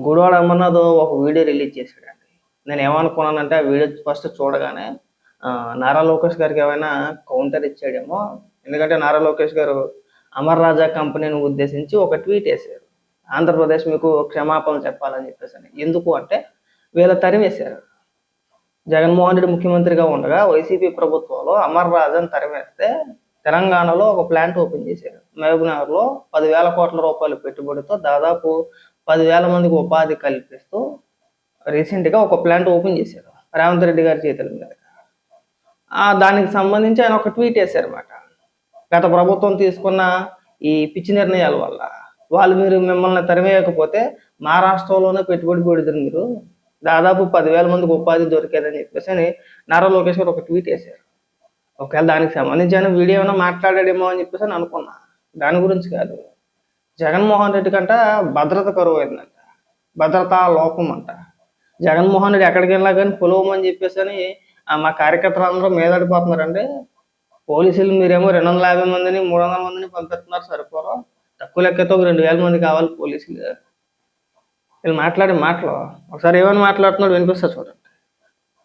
గుడివాడ అమర్నాథ్ ఒక video release చేశాడండి. నేను ఏమనుకున్నానంటే ఆ వీడియో ఫస్ట్ చూడగానే నారా లోకేష్ గారికి ఏమైనా కౌంటర్ ఇచ్చాడేమో. ఎందుకంటే నారా లోకేష్ గారు అమర్ రాజా కంపెనీని ఉద్దేశించి ఒక ట్వీట్ వేశారు. ఆంధ్రప్రదేశ్ మీకు క్షమాపణలు చెప్పాలని చెప్పేసి. ఎందుకు అంటే వీళ్ళ తరిమేశారు. జగన్మోహన్ రెడ్డి ముఖ్యమంత్రిగా ఉండగా వైసీపీ ప్రభుత్వంలో అమర్ రాజాని తరిమేస్తే తెలంగాణలో ఒక ప్లాంట్ ఓపెన్ చేశారు. మహబూబ్నగర్లో 10,000 కోట్ల రూపాయల పెట్టుబడితో దాదాపు 10,000 మందికి ఉపాధి కల్పిస్తూ రీసెంట్గా ఒక ప్లాంట్ ఓపెన్ చేశారు రేవంత్ రెడ్డి గారి చేతుల మీద. దానికి సంబంధించి ఆయన ఒక ట్వీట్ వేశారన్నమాట. గత ప్రభుత్వం తీసుకున్న ఈ పిచ్చి నిర్ణయాల వల్ల మీరు మిమ్మల్ని తరిమేయకపోతే మహారాష్ట్రలోనే పెట్టుబడి పెడుతుంది, మీరు దాదాపు 10,000 మందికి ఉపాధి దొరికేదని చెప్పేసి నారా లోకేష్ గారు ఒక ట్వీట్ వేశారు. ఒకవేళ దానికి సంబంధించిన వీడియో ఏమైనా మాట్లాడాడేమో అని చెప్పేసి అని అనుకున్నా. దాని గురించి కాదు, జగన్మోహన్ రెడ్డి కంట భద్రత కరువు అయిందంట, భద్రతా లోపం అంట. జగన్మోహన్ రెడ్డి ఎక్కడికి వెళ్ళినా కానీ పొలవమని చెప్పేసి అని మా కార్యకర్తలు అందరూ మీదడిపోతున్నారండి. పోలీసులు మీరేమో 250 మందిని 300 మందిని పంపిస్తున్నారు, సరిపోరు. తక్కువ లెక్కతో ఒక 2,000 మంది కావాలి పోలీసులు. వీళ్ళు మాట్లాడే మాటలు ఒకసారి ఏమైనా మాట్లాడుతున్నాడు వినిపిస్తా చూడండి.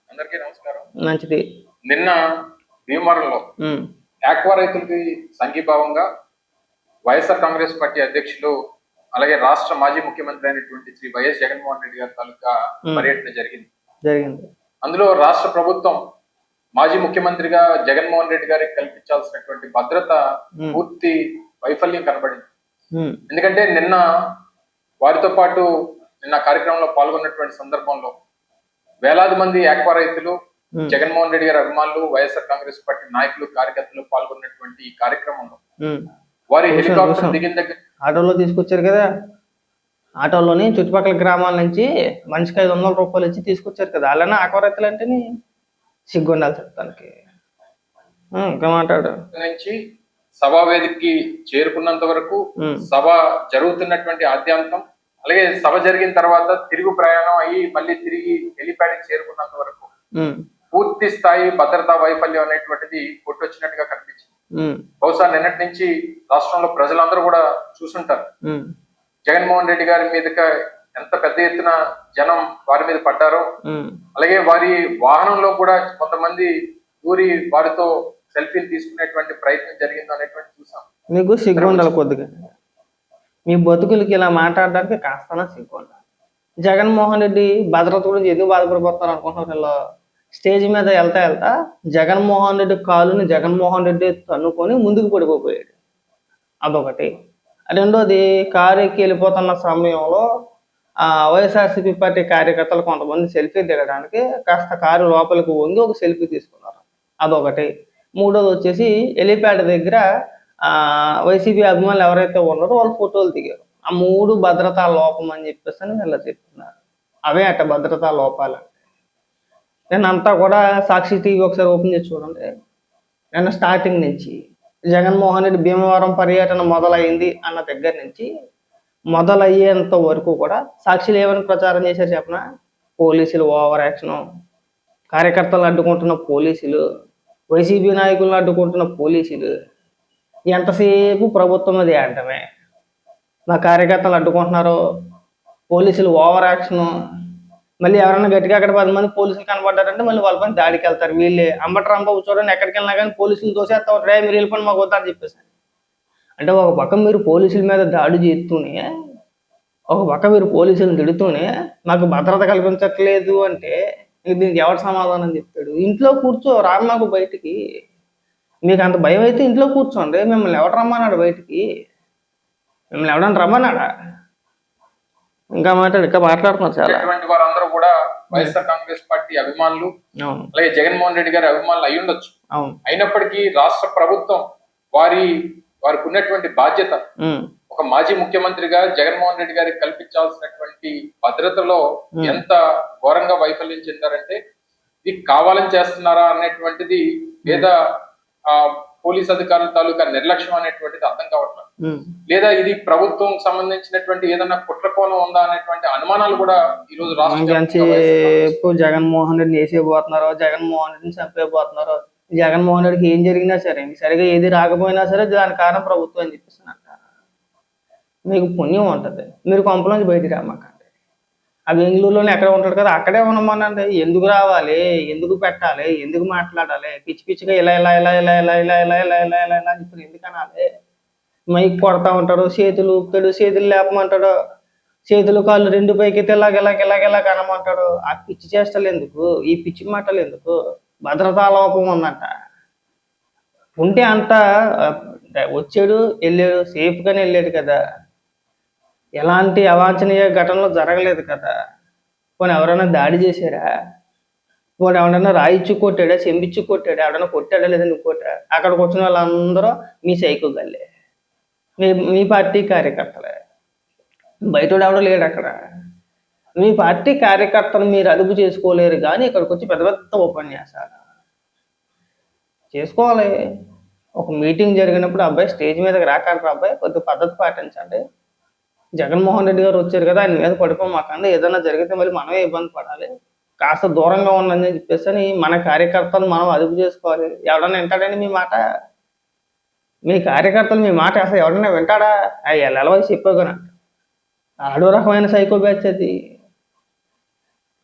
అందరికీ నమస్కారం. మంచిది. నిన్న భీమవరంలో ఆక్వా రైతులకి సంఘీభావంగా వైఎస్ఆర్ కాంగ్రెస్ పార్టీ అధ్యక్షులు అలాగే రాష్ట్ర మాజీ ముఖ్యమంత్రి అయినటువంటి శ్రీ వైఎస్ జగన్మోహన్ రెడ్డి గారి తాలూకా పర్యటన జరిగింది. అందులో రాష్ట్ర ప్రభుత్వం మాజీ ముఖ్యమంత్రిగా జగన్మోహన్ రెడ్డి గారికి కల్పించాల్సినటువంటి భద్రత పూర్తి వైఫల్యం కనబడింది. ఎందుకంటే నిన్న వారితో పాటు నిన్న కార్యక్రమంలో పాల్గొన్నటువంటి సందర్భంలో వేలాది మంది ఆక్వా రైతులు, జగన్మోహన్ రెడ్డి గారి అభిమానులు, వైఎస్ఆర్ కాంగ్రెస్ పార్టీ నాయకులు, కార్యకర్తలు పాల్గొన్నటువంటి ఈ కార్యక్రమంలో వారి హెలికాప్టర్ దిగిన దగ్గర ఆటోలో తీసుకొచ్చారు కదా, ఆటోలోని చుట్టుపక్కల గ్రామాల నుంచి మనిషికి 500 రూపాయలు ఇచ్చి తీసుకొచ్చారు కదా. అలానే ఆక్వా రైతులు అంటేనే సిగ్గు ఉండాలి చెప్తానికి. ఇంకా మాట్లాడు. నుంచి సభా వేదికకి చేరుకున్నంత వరకు, సభ జరుగుతున్నటువంటి ఆద్యాంతం, అలాగే సభ జరిగిన తర్వాత తిరుగు ప్రయాణం అయ్యి మళ్ళీ తిరిగి హెలిప్యాడ్ చేరుకున్నంత వరకు పూర్తి స్థాయి భద్రతా వైఫల్యం అనేటువంటిది కొట్టొచ్చినట్టుగా కనిపించింది. బహుశా నిన్నటి నుంచి రాష్ట్రంలో ప్రజలందరూ కూడా చూసుంటారు జగన్మోహన్ రెడ్డి గారి మీదకి ఎంత పెద్ద ఎత్తున జనం వారి మీద పడ్డారో, అలాగే వారి వాహనంలో కూడా కొంతమంది దూరి వారితో సెల్ఫీలు తీసుకునేటువంటి ప్రయత్నం జరిగిందో అనేటువంటి చూసాం. మీకు సిగ్గు ఉండాలి కొద్దిగా, మీ బతుకులకి ఇలా మాట్లాడడానికి కాస్త సిగ్గు ఉండాలి. జగన్మోహన్ రెడ్డి భద్రత గురించి ఎందుకు బాధపడిపోతున్నారు అనుకుంటున్నారు? వీళ్ళు స్టేజ్ మీద వెళ్తా జగన్మోహన్ రెడ్డి కాలుని జగన్మోహన్ రెడ్డి తన్నుకొని ముందుకు పడిపోయాడు. అదొకటి. రెండోది, కారు ఎక్కి వెళ్ళిపోతున్న సమయంలో వైఎస్ఆర్సీపీ పార్టీ కార్యకర్తలు కొంతమంది సెల్ఫీ దిగడానికి కాస్త కారు లోపలికి వంగి ఒక సెల్ఫీ తీసుకున్నారు. అదొకటి. మూడోది వచ్చేసి హెలిప్యాడ్ దగ్గర వైసీపీ అభిమానులు ఎవరైతే ఉన్నారో వాళ్ళు ఫోటోలు దిగారు. ఆ 3 భద్రతా లోపం అని చెప్పేసి అని ఇలా చెప్తున్నారు. అవే అట్ట భద్రతా లోపాలు. నిన్నంతా కూడా సాక్షి టీవీ ఒకసారి ఓపెన్ చేసి చూడండి. నిన్న స్టార్టింగ్ నుంచి జగన్మోహన్ రెడ్డి భీమవరం పర్యటన మొదలైంది అన్న దగ్గర నుంచి మొదలయ్యేంత వరకు కూడా సాక్షిలు ఏమని ప్రచారం చేశారు చెప్పనా? పోలీసులు ఓవర్ యాక్షన్, కార్యకర్తలు అడ్డుకుంటున్న పోలీసులు, వైసీపీ నాయకులను అడ్డుకుంటున్న పోలీసులు, ఎంతసేపు ప్రభుత్వం మీద ఏడటమే. మా కార్యకర్తలు అడ్డుకుంటున్నారు, పోలీసులు ఓవర్ యాక్షన్. మళ్ళీ ఎవరైనా గట్టిగా అక్కడ 10 మంది పోలీసులు కనబడ్డారంటే మళ్ళీ వాళ్ళ పని దాడికి వెళ్తారు. వీళ్ళే అంబటి రాంబాబు చూడండి, ఎక్కడికి వెళ్ళినా కానీ పోలీసులు తోసేస్తారు, రే మీరు వెళ్ళిపోయి మాకు వద్దని చెప్పేసి. అంటే ఒక పక్క మీరు పోలీసుల మీద దాడి చేస్తూనే, ఒక పక్క మీరు పోలీసులను తిడుతూనే మాకు భద్రత కల్పించట్లేదు అంటే దీనికి ఎవరు సమాధానం చెప్తాడు? ఇంట్లో కూర్చో, రాను నాకు బయటికి. మీకు అంత భయం అయితే ఇంట్లో కూర్చోండి. మిమ్మల్ని ఎవరు రమ్మన్నాడు బయటికి? మిమ్మల్ని ఎవడన్నా రమ్మన్నాడా? ఇంకా మాట్లాడుతున్నారు చాలా. వారందరూ కూడా వైఎస్ఆర్ కాంగ్రెస్ పార్టీ అభిమానులు, అలాగే జగన్మోహన్ రెడ్డి గారి అభిమానులు అయి ఉండొచ్చు. అయినప్పటికీ రాష్ట్ర ప్రభుత్వం వారికి ఉన్నటువంటి బాధ్యత, ఒక మాజీ ముఖ్యమంత్రిగా జగన్మోహన్ రెడ్డి గారికి కల్పించాల్సినటువంటి భద్రతలో ఎంత ఘోరంగా వైఫల్యం చెందారంటే ఇది కావాలని చేస్తున్నారా అనేటువంటిది, లేదా పోలీస్ అధికారుల తాలూకా నిర్లక్ష్యం అనేటువంటిది అర్థం కావట్లేదు. లేదా ఇది ప్రభుత్వం సంబంధించినటువంటి ఏదన్నా కుట్రకోణం ఉందా అనేటువంటి అనుమానాలు కూడా ఈ రోజు రాష్ట్రం. జగన్మోహన్ రెడ్డిని వేసేపోతున్నారో, జగన్మోహన్ రెడ్డిని చంపేపోతున్నారో, జగన్మోహన్ రెడ్డికి ఏం జరిగినా సరే, సరిగా ఏది రాకపోయినా సరే దాని కారణం ప్రభుత్వం అని చెప్పేసి అంటారు. మీకు పుణ్యం ఉంటది, మీరు కొంపలోంచి బయటికి రామాకండి. ఆ బెంగళూరులోనే ఎక్కడ ఉంటాడు కదా, అక్కడే ఉండమనండి. ఎందుకు రావాలి, ఎందుకు పెట్టాలి, ఎందుకు మాట్లాడాలి, పిచ్చి పిచ్చిగా ఇలా ఇలా ఇలా ఇలా ఇలా ఇలా ఇలా ఇలా ఇలా ఇలా ఇలా ఇప్పుడు ఎందుకు అనాలి? మైక్ కొడతా ఉంటాడు, చేతులు ఊపుతాడు, చేతులు లేపమంటాడు, చేతులు కాళ్ళు రెండు పైకి ఇలాగ ఇలాగ ఇలాగ ఇలాగ అనమంటాడు. ఆ పిచ్చి చేష్టలు ఎందుకు, ఈ పిచ్చి మాటలు ఎందుకు? భద్రతా లోపం ఉందంట. ఉంటే అంతా వచ్చాడు వెళ్ళాడు, సేఫ్గానే వెళ్ళాడు కదా, ఎలాంటి అవాంఛనీయ ఘటనలు జరగలేదు కదా. పోనీ ఎవరైనా దాడి చేశారా? పోనీ ఎవరైనా రాయిచ్చి కొట్టాడా, చెంబిచ్చి కొట్టాడా, ఎవరైనా కొట్టాడా లేదా నువ్వు కొట్టా? అక్కడికి వచ్చిన వాళ్ళందరూ మీ సైకో గల్లే, మీ పార్టీ కార్యకర్తలే, బయటోడు ఎవడో లేడు అక్కడ. మీ పార్టీ కార్యకర్తలు మీరు అదుపు చేసుకోలేరు కానీ ఇక్కడికి వచ్చి పెద్ద పెద్ద ఉపన్యాసాలు చేసుకోవాలి. ఒక మీటింగ్ జరిగినప్పుడు అబ్బాయి స్టేజ్ మీదకి రాకంటారు, అబ్బాయి కొద్దిగా పద్ధతి పాటించండి. జగన్మోహన్ రెడ్డి గారు వచ్చారు కదా, ఆయన మీద పడిపోమాకండి, ఏదైనా జరిగితే మళ్ళీ మనమే ఇబ్బంది పడాలి, కాస్త దూరంగా ఉందని చెప్పేసి అని మన కార్యకర్తలు మనం అదుపు చేసుకోవాలి. ఎవడన్నా వింటాడండి మీ మాట? మీ కార్యకర్తలు మీ మాట అసలు ఎవడన్నా వింటాడా? ఎలా వయసు చెప్పాగన ఆడో రకమైన సైకో బ్యాచ్ అది.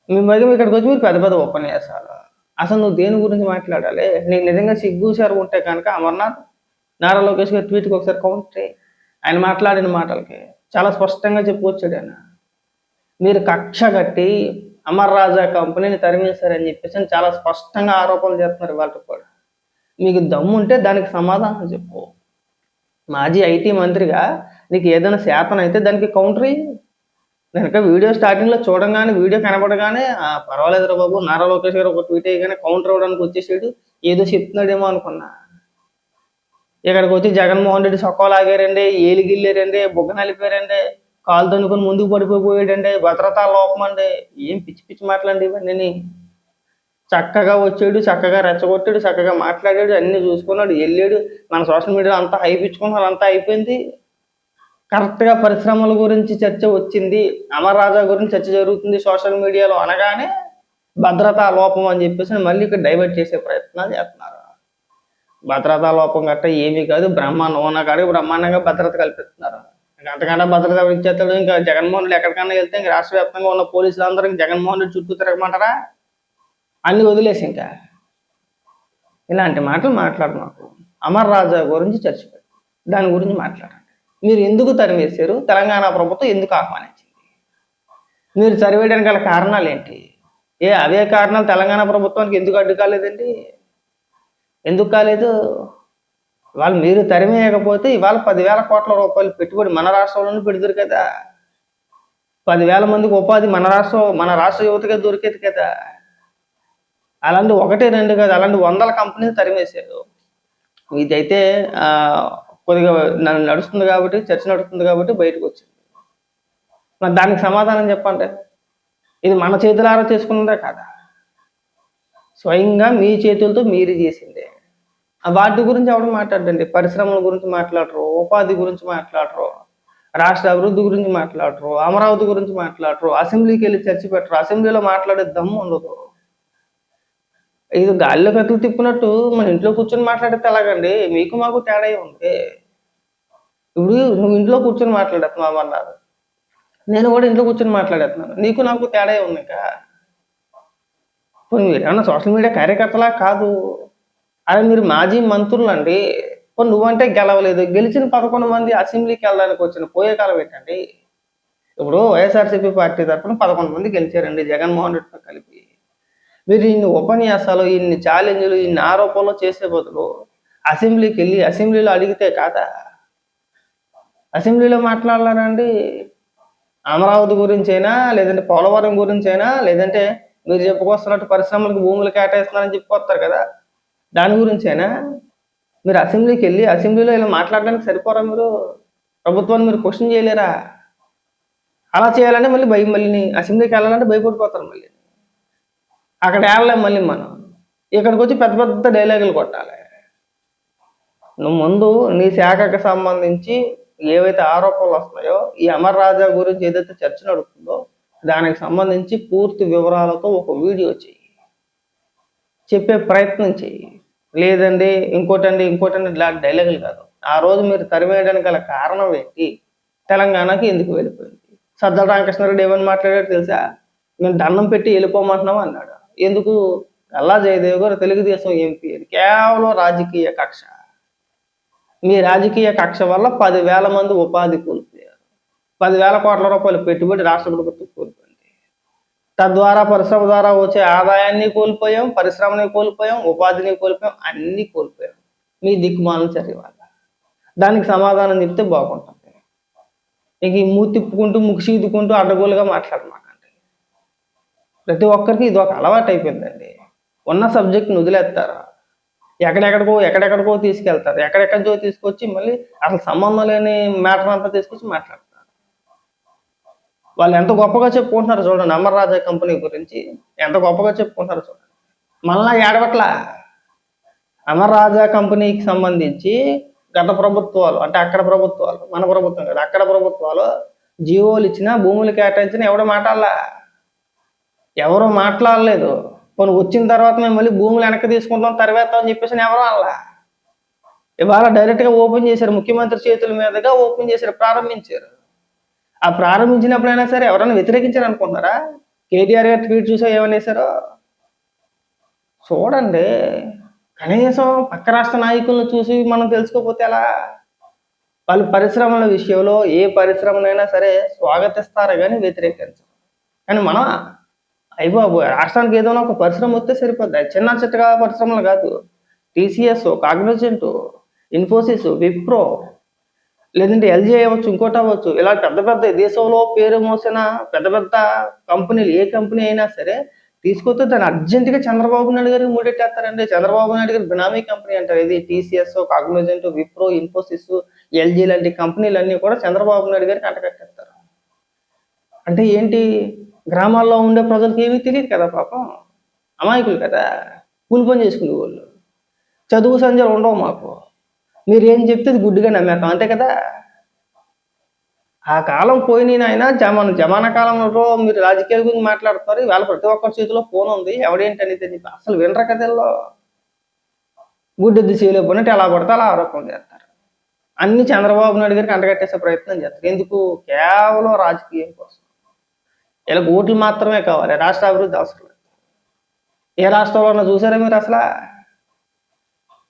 మీ మధ్య ఇక్కడికి వచ్చి మీరు పెద్ద పెద్ద ఉపన్యాసాలు. అసలు నువ్వు దేని గురించి మాట్లాడాలి? నీకు నిజంగా సిగ్గు సార్ ఉంటే కనుక అమర్నాథ్ నారా లోకేష్ గారి ట్వీట్కి ఒకసారి కౌంటర్. ఆయన మాట్లాడిన మాటలకి చాలా స్పష్టంగా చెప్పుకొచ్చాడు ఆయన. మీరు కక్ష కట్టి అమర్ రాజా కంపెనీని తరిమేశారని చెప్పేసి చాలా స్పష్టంగా ఆరోపణలు చేస్తున్నారు వాళ్ళకి కూడా. మీకు దమ్ము ఉంటే దానికి సమాధానం చెప్పు. మాజీ ఐటీ మంత్రిగా నీకు ఏదైనా శాతం అయితే దానికి కౌంటర్ అయ్యి. నేను వీడియో స్టార్టింగ్లో చూడంగానే, వీడియో కనపడగానే పర్వాలేదు రా బాబు, నారా లోకేష్ గారు ఒక ట్వీట్ అయ్యగానే కౌంటర్ అవ్వడానికి వచ్చేసాడు, ఏదో చెప్తున్నాడేమో అనుకున్నా. ఇక్కడికి వచ్చి జగన్మోహన్ రెడ్డి సొక్కలు ఆగారండి, ఏలిగిల్లారండి, బుగ్గ నలిపారండి, కాలు తనుకొని ముందుకు పడిపోయాడండి, భద్రతా లోపం అండి. ఏం పిచ్చి పిచ్చి మాట్లాడి ఇవన్నీ. చక్కగా వచ్చాడు, చక్కగా రెచ్చగొట్టాడు, చక్కగా మాట్లాడాడు, అన్ని చూసుకున్నాడు, వెళ్ళాడు. మన సోషల్ మీడియాలో అంతా హైపించుకున్నాడు, అంతా అయిపోయింది. కరెక్ట్గా పరిశ్రమల గురించి చర్చ వచ్చింది, అమర్ రాజా గురించి చర్చ జరుగుతుంది సోషల్ మీడియాలో అనగానే భద్రతా లోపం అని చెప్పేసి మళ్ళీ ఇక్కడ డైవర్ట్ చేసే ప్రయత్నాలు చేస్తున్నారు. భద్రతా లోపం గట్ట ఏమీ కాదు, ఉన్న కాడికి బ్రహ్మాండంగా భద్రత కల్పిస్తున్నారు. అంతకన్నా భద్రత ఇచ్చేస్తాడు. ఇంకా జగన్మోహన్ రెడ్డి ఎక్కడికన్నా వెళ్తే ఇంకా రాష్ట్ర వ్యాప్తంగా ఉన్న పోలీసులు అందరూ జగన్మోహన్ రెడ్డి చుట్టూ తిరగమంటారా? అన్ని వదిలేసి ఇంకా ఇలాంటి మాటలు మాట్లాడు. మాకు అమర్ రాజా గురించి చర్చ పెట్టు, దాని గురించి మాట్లాడండి. మీరు ఎందుకు తరివేశారు? తెలంగాణ ప్రభుత్వం ఎందుకు ఆహ్వానించింది? మీరు తరివేయడానికి గల కారణాలు ఏంటి? అవే కారణాలు తెలంగాణ ప్రభుత్వానికి ఎందుకు అడ్డు కాలేదండి? ఎందుకు కాలేదు? వాళ్ళు మీరు తరిమేయకపోతే ఇవాళ 10,000 కోట్ల రూపాయలు పెట్టుబడి మన రాష్ట్రంలోనే పెడతారు కదా. 10,000 మందికి ఉపాధి మన రాష్ట్ర యువతగా దొరికేది కదా. అలాంటి 1, 2 కాదు, అలాంటి 100 కంపెనీలు తరిమేశారు. ఇదైతే కొద్దిగా నడుస్తుంది కాబట్టి, చర్చ నడుస్తుంది కాబట్టి బయటకు వచ్చింది. మరి దానికి సమాధానం చెప్పండి. ఇది మన చేతులారా చేసుకున్నదే కదా, స్వయంగా మీ చేతులతో మీరు చేసిందే. వాటి గురించి ఎవరు మాట్లాడండి? పరిశ్రమల గురించి మాట్లాడరు, ఉపాధి గురించి మాట్లాడరు, రాష్ట్ర అభివృద్ధి గురించి మాట్లాడరు, అమరావతి గురించి మాట్లాడరు, అసెంబ్లీకి వెళ్ళి చర్చ పెట్టరు, అసెంబ్లీలో మాట్లాడే దమ్ము ఉండదు. ఇది గాలిలో కత్తులు తిప్పినట్టు మన ఇంట్లో కూర్చొని మాట్లాడితే ఎలాగండి? మీకు మాకు తేడా ఉంది. ఇప్పుడు నువ్వు ఇంట్లో కూర్చొని మాట్లాడుతున్నావు అన్నారు, నేను కూడా ఇంట్లో కూర్చొని మాట్లాడేస్తున్నాను, నీకు నాకు తేడా ఉంది. ఇంకా మీరు ఏమన్నా సోషల్ మీడియా కార్యకర్తలా? కాదు. అదే మీరు మాజీ మంత్రులు అండి. నువ్వంటే గెలవలేదు, గెలిచిన 11 మంది అసెంబ్లీకి వెళ్ళడానికి వచ్చిన పోయే కాలం ఏంటండి? ఇప్పుడు వైఎస్ఆర్సీపీ పార్టీ తరఫున 11 మంది గెలిచారండి జగన్మోహన్ రెడ్డితో కలిపి. మీరు ఇన్ని ఉపన్యాసాలు, ఇన్ని ఛాలెంజ్లు, ఇన్ని ఆరోపణలు చేసే బదులు అసెంబ్లీకి వెళ్ళి అసెంబ్లీలో అడిగితే కాదా? అసెంబ్లీలో మాట్లాడాలండి. అమరావతి గురించైనా, లేదంటే పోలవరం గురించైనా, లేదంటే మీరు చెప్పుకొస్తున్నట్టు పరిశ్రమలకు భూములు కేటాయిస్తున్నారని చెప్పుకొస్తారు కదా, దాని గురించైనా మీరు అసెంబ్లీకి వెళ్ళి అసెంబ్లీలో ఇలా మాట్లాడడానికి సరిపోరా? మీరు ప్రభుత్వాన్ని మీరు క్వశ్చన్ చేయలేరా? అలా చేయాలంటే మళ్ళీ మళ్ళీ అసెంబ్లీకి వెళ్ళాలంటే భయపడిపోతారు. మళ్ళీ అక్కడ వెళ్ళలేం. మళ్ళీ మనం ఇక్కడికి వచ్చి పెద్ద పెద్ద డైలాగులు కొట్టాలి. నువ్వు ముందు నీ శాఖకు సంబంధించి ఏవైతే ఆరోపణలు వస్తున్నాయో, ఈ అమర్ రాజా గురించి ఏదైతే చర్చ నడుస్తుందో దానికి సంబంధించి పూర్తి వివరాలతో ఒక వీడియో చెయ్యి, చెప్పే ప్రయత్నం చెయ్యి. లేదండి ఇంకోటండి ఇలాంటి డైలాగులు కాదు. ఆ రోజు మీరు తరిమేయడానికి గల కారణం ఏంటి? తెలంగాణకి ఎందుకు వెళ్ళిపోయింది? సజ్జల రామకృష్ణారెడ్డి ఏమని మాట్లాడాడు తెలుసా? మేము దండం పెట్టి వెళ్ళిపోమంటున్నాం అన్నాడు. ఎందుకు? అల్లా జయదేవ్ గారు తెలుగుదేశం ఎంపీ అని కేవలం రాజకీయ కక్ష. మీ రాజకీయ కక్ష వల్ల 10,000 మంది ఉపాధి కోల్పోయారు. 10,000 కోట్ల రూపాయలు పెట్టుబడి రాష్ట్ర ప్రభుత్వం కోల్పోయింది. తద్వారా పరిశ్రమ ద్వారా వచ్చే ఆదాయాన్ని కోల్పోయాం, పరిశ్రమని కోల్పోయాం, ఉపాధిని కోల్పోయాం, అన్ని కోల్పోయాం మీ దిక్కుమాలిన చర్య వల్ల. దానికి సమాధానం చెప్తే బాగుంటుంది. ఇంక ఈ మూతి తిప్పుకుంటూ ముక్కు చీదుకుంటూ అడ్డగోలుగా మాట్లాడమాకండి. ప్రతి ఒక్కరికి ఇది ఒక అలవాటు అయిపోయిందండి. ఉన్న సబ్జెక్ట్ని వదిలేస్తారు, ఎక్కడెక్కడికో తీసుకెళ్తారు, ఎక్కడెక్కడికో తీసుకొచ్చి మళ్ళీ అసలు సంబంధం లేని మ్యాటర్ అంతా తీసుకొచ్చి మాట్లాడతారు. వాళ్ళు ఎంత గొప్పగా చెప్పుకుంటున్నారు చూడండి, అమర్ రాజా కంపెనీ గురించి ఎంత గొప్పగా చెప్పుకుంటున్నారు చూడండి. మళ్ళా ఏడవట్లా. అమర్ రాజా కంపెనీకి సంబంధించి గత ప్రభుత్వాలు, అంటే అక్కడ ప్రభుత్వాలు, మన ప్రభుత్వం కదా, అక్కడ ప్రభుత్వాలు జీవోలు ఇచ్చినా భూములు కేటాయించినా ఎవరు మాట్లాడలేదు. కొన్ని వచ్చిన తర్వాత మేము మళ్ళీ భూములు వెనక్కి తీసుకుంటాం, తరివేస్తాం అని చెప్పేసి ఎవరు అలా. ఇవాళ డైరెక్ట్గా ఓపెన్ చేశారు, ముఖ్యమంత్రి చేతుల మీదుగా ఓపెన్ చేశారు, ప్రారంభించారు. ఆ ప్రారంభించినప్పుడైనా సరే ఎవరైనా వ్యతిరేకించారు అనుకుంటున్నారా? కేటీఆర్ గారు ట్వీట్ చూసా ఏమనేసారో చూడండి. కనీసం పక్క రాష్ట్ర నాయకులను చూసి మనం తెలుసుకోకపోతే ఎలా? వాళ్ళు పరిశ్రమల విషయంలో ఏ పరిశ్రమనైనా సరే స్వాగతిస్తారు కానీ వ్యతిరేకించరు. కానీ మనం అయిబాబు రాష్ట్రానికి ఏదైనా ఒక పరిశ్రమ వస్తే సరిపోద్ది. చిన్న చిట్టగా పరిశ్రమలు కాదు, టీసీఎస్, కాగ్నిజెంట్, ఇన్ఫోసిస్, విప్రో, లేదంటే ఎల్జీ అవ్వచ్చు, ఇంకోటి అవ్వచ్చు, ఇలా పెద్ద పెద్ద దేశంలో పేరు మోసిన పెద్ద పెద్ద కంపెనీలు ఏ కంపెనీ అయినా సరే తీసుకొస్తే దాన్ని అర్జెంటుగా చంద్రబాబు నాయుడు గారికి మూడెట్టేస్తారండి. చంద్రబాబు నాయుడు గారు బినామీ కంపెనీ అంటారు. ఇది TCS, Cognizant, Wipro, Infosys, LG లాంటి కంపెనీలన్నీ కూడా చంద్రబాబు నాయుడు గారికి అంటగట్టేస్తారు. అంటే ఏంటి? గ్రామాల్లో ఉండే ప్రజలకు ఏమీ తెలియదు కదా, పాపం అమాయకులు కదా, కూలి పని చేసుకునే వాళ్ళు. చదువు సంధ్యలు ఉండవు మాకు, మీరు ఏం చెప్తే అది గుడ్డిగా నమ్మేస్తాం, అంతే కదా. ఆ కాలం పోయిన ఆయన జమానా కాలంలో మీరు రాజకీయాల గురించి మాట్లాడుతున్నారు. ఇవాళ ప్రతి ఒక్కరి చేతిలో ఫోన్ ఉంది, ఎవడేంటి అనేది అసలు వినరు కథల్లో. గుడ్డెద్దు చేయలేకపోయినట్టు ఎలా పడితే అలా ఆరోపణ చేస్తారు. అన్ని చంద్రబాబు నాయుడు గారికి అంటగట్టేసే ప్రయత్నం చేస్తారు. ఎందుకు? కేవలం రాజకీయం కోసం. ఇలా ఓట్లు మాత్రమే కావాలి, రాష్ట్ర అభివృద్ధి అవసరం లేదు. ఏ రాష్ట్రంలో చూసారా మీరు? అసలు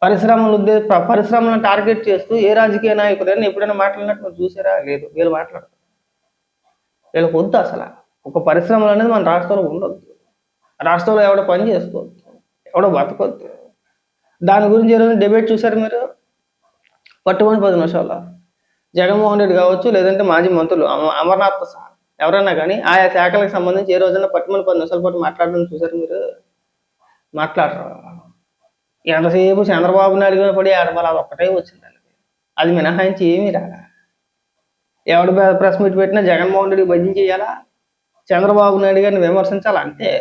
పరిశ్రమలను టార్గెట్ చేస్తూ ఏ రాజకీయ నాయకుడైనా ఎప్పుడైనా మాట్లాడినట్టు మీరు చూసారా? లేదు. వీళ్ళు మాట్లాడతారు. వీళ్ళకి వద్దు అసలు. ఒక పరిశ్రమలు అనేది మన రాష్ట్రంలో ఉండొద్దు. రాష్ట్రంలో ఎవడో పని చేసుకోవద్దు, ఎవడో బతకొద్దు. దాని గురించి ఈరోజు డిబేట్ చూసారు మీరు? పట్టుకొని 10 నిమిషాల్లో జగన్మోహన్ రెడ్డి కావచ్చు, లేదంటే మాజీ మంత్రులు అమర్నాథ్తో సహా ఎవరైనా కానీ ఆయా శాఖలకు సంబంధించి ఏ రోజైనా పట్టుకొని 10 నిమిషాల పాటు మాట్లాడడం చూసారు మీరు? మాట్లాడరు. ఎంతసేపు చంద్రబాబు నాయుడు గారు పడి ఆడవాళ్ళు అది ఒక్కటే వచ్చిందండి. అది మినహాయించి ఏమీ రాగా. ఎవడు ప్రెస్ మీట్ పెట్టినా జగన్మోహన్ రెడ్డికి భజన చేయాలా, చంద్రబాబు నాయుడు గారిని విమర్శించాలా, అంతే.